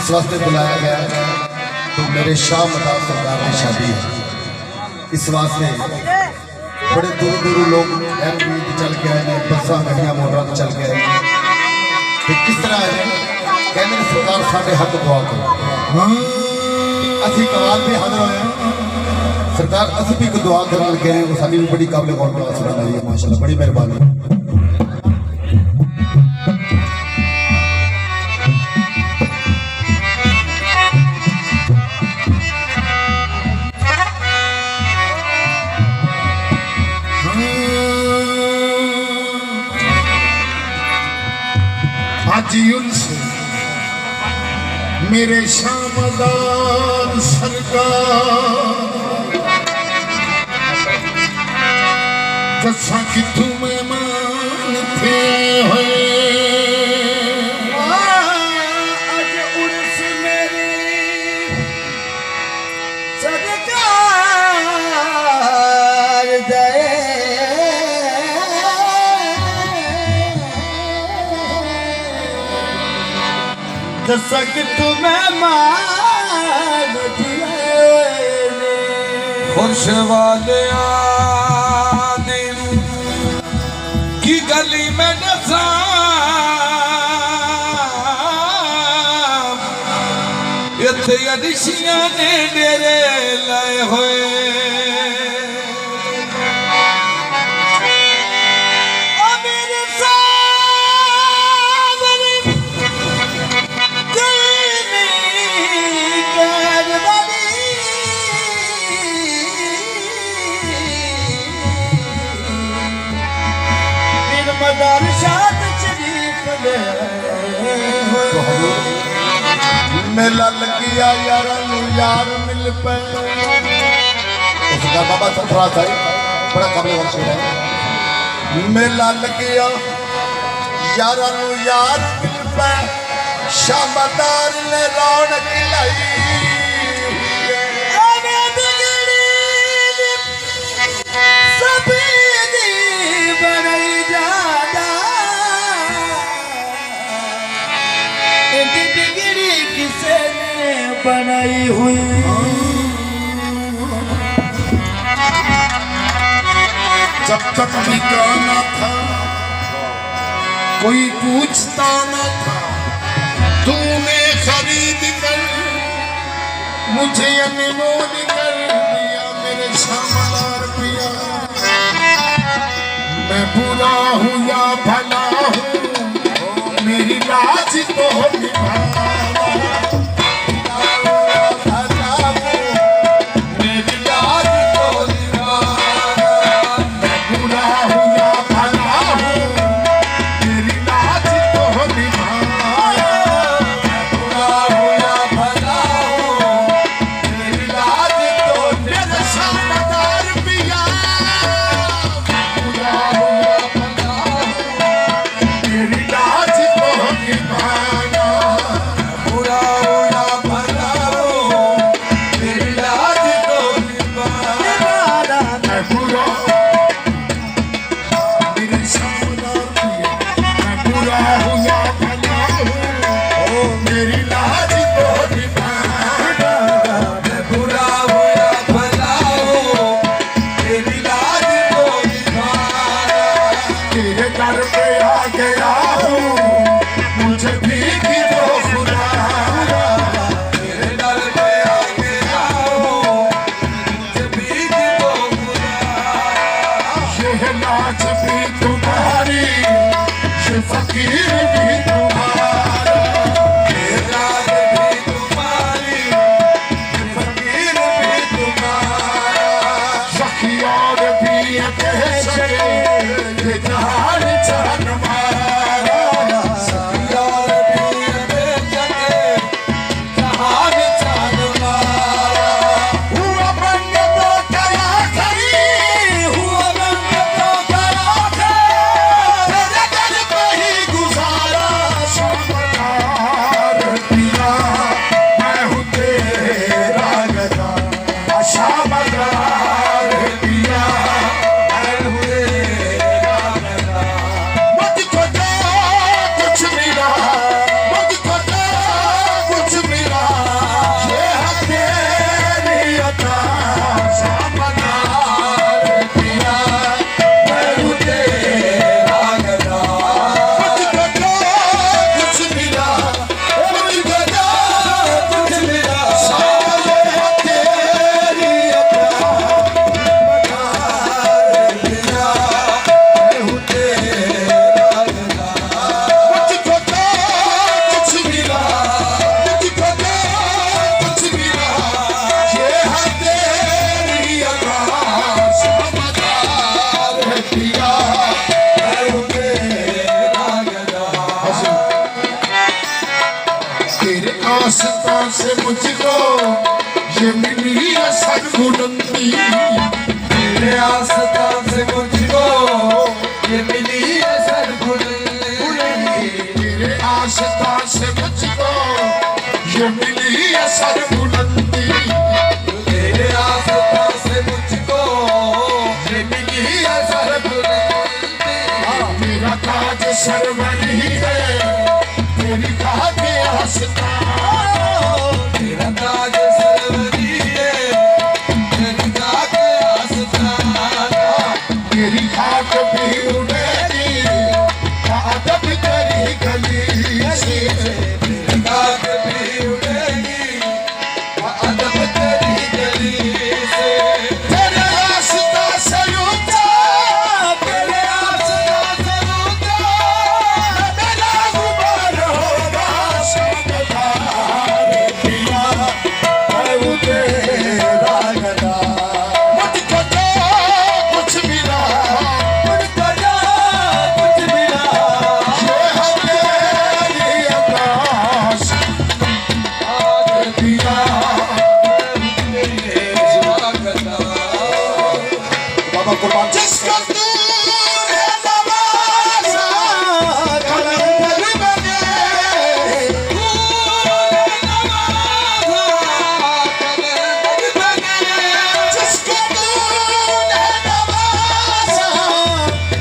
इस वास्ते बुलाया गया तो मेरे शाह मदार सरकार की शादी है। इस वास्ते बड़े दूर दूर लोग एमपी चल के आए, बसा गड्डियां मोटर चल के आए। तो किस तरह है कहने सरकार साढ़े हक दुआ करो। असी कमाल भी हाजिर होए सरकार, असी भी दुआ करने लगे हैं। साड़ी भी बड़ी काबिल गौर दुआ सुनाई है माशाल्लाह, बड़ी मेहरबानी। से मेरे शामदार सरकार जसा कि तू मेहमान थे हुए आज उर्स मेरी सरकार दे जैसा कि तुम्हें मान खुश वाले आदिम की गली में नसा इत्थे अदिशियां ने डेरे लाए हुए मेला लगिया यारा यार मिल पे उसका बाबा सतरा साई बड़ा काबिल शेर है। मेला लगिया यारा यार मिल पे शामदार ने रौनक लाई बनाई हुई जब तक ठिकाना था कोई पूछता न था, तूने खरीद कर मुझे अनमोल कर दिया मेरे शामदार पिया। मैं बुरा हूँ या भला हूँ मेरी लाज तो निभाना। गुजार आस्था से मुझको ये मिली असर बुलंदी तेरे आस्था से मुझको ये मिली है सरबुलंदी तेरे आस्था से मुझको ये मिली असर बुलंदी तेरे आस्था से मुझको ये मिली है सरबुलंदी मेरा ताज सरवरी है तेरी खाके आस्था तेरा ताज सरवरी है तेरी खाके आस्ताना तेरी खाक भी उड़ेगी अदब तेरी गली से तेरी खाक भी उड़ेगी अदब तेरी गली से तेरे आस्था से ऊंचा तेरे आस्था से ऊंचा मेरा गुबार होगा शानदार पिया है वो तेरा गदा मुझको जो कुछ मिला मुझको जो कुछ मिला ये है तेरी आकाश पिया बाबा कुर्बान जिसको तूने नवाजा कलंदर बने जिसको तूने नवाजा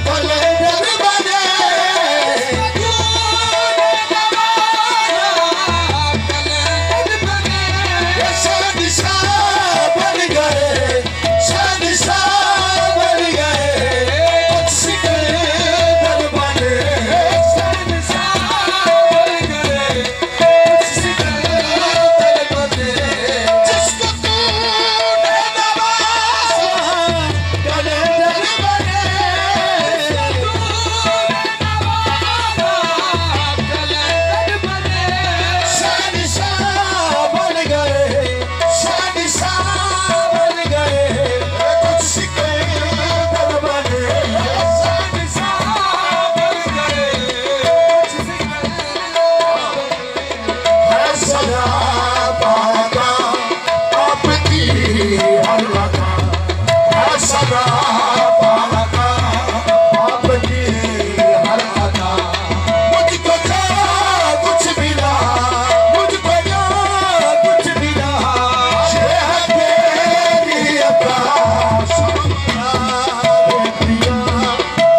कलंदर बने शादिशाह बन गए शादिशाह बन गए कुछ सिकंदर बने जिसको तूने नवाजा कलंदर बने शादिशाह बन गए शादिशाह बन गए कुछ सिकंदर बने है सदा पाका आपकी हर लगा है सदा पाका आपकी हर लगा मुझको जो कुछ मिला मुझको जो कुछ मिला ये है तेरी आकाश पिया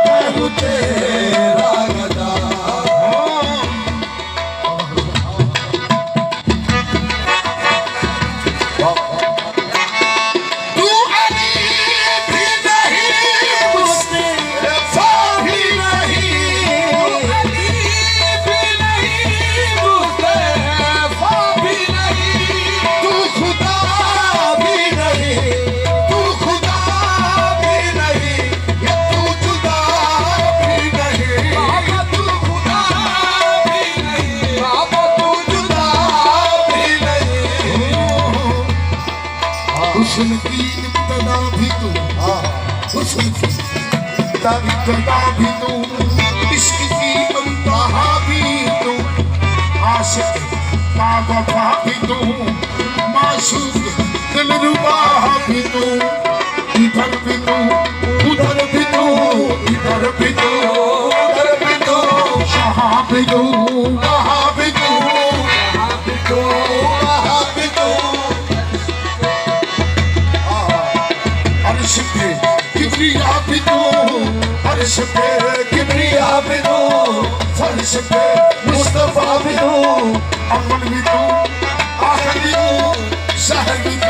मैं हूँ तेरा गदा तू अली भी नहीं मुस्तफा भी नहीं तू खुदा भी नहीं तू खुदा भी नहीं ये तू जुदा भी नहीं तू जुदा भी नहीं हुस्न की इब्तदा भी तू हुस्न की इब्तदा भी तू इश्क की इंतहा भी तू आशिक पावफा भी तू माशूक दिलरुबा भी तू इधर भी तू उधर भी तू इधर भी तू उधर भी तू यहाँ भी तू वहाँ भी तू वहाँ भी तू अर्श पे किबरिया भी तू अर्श पे किबरिया भी तू फर्श पे मुस्तफा भी तू अव्वल भी तू आखिर भी तू शहर भी तू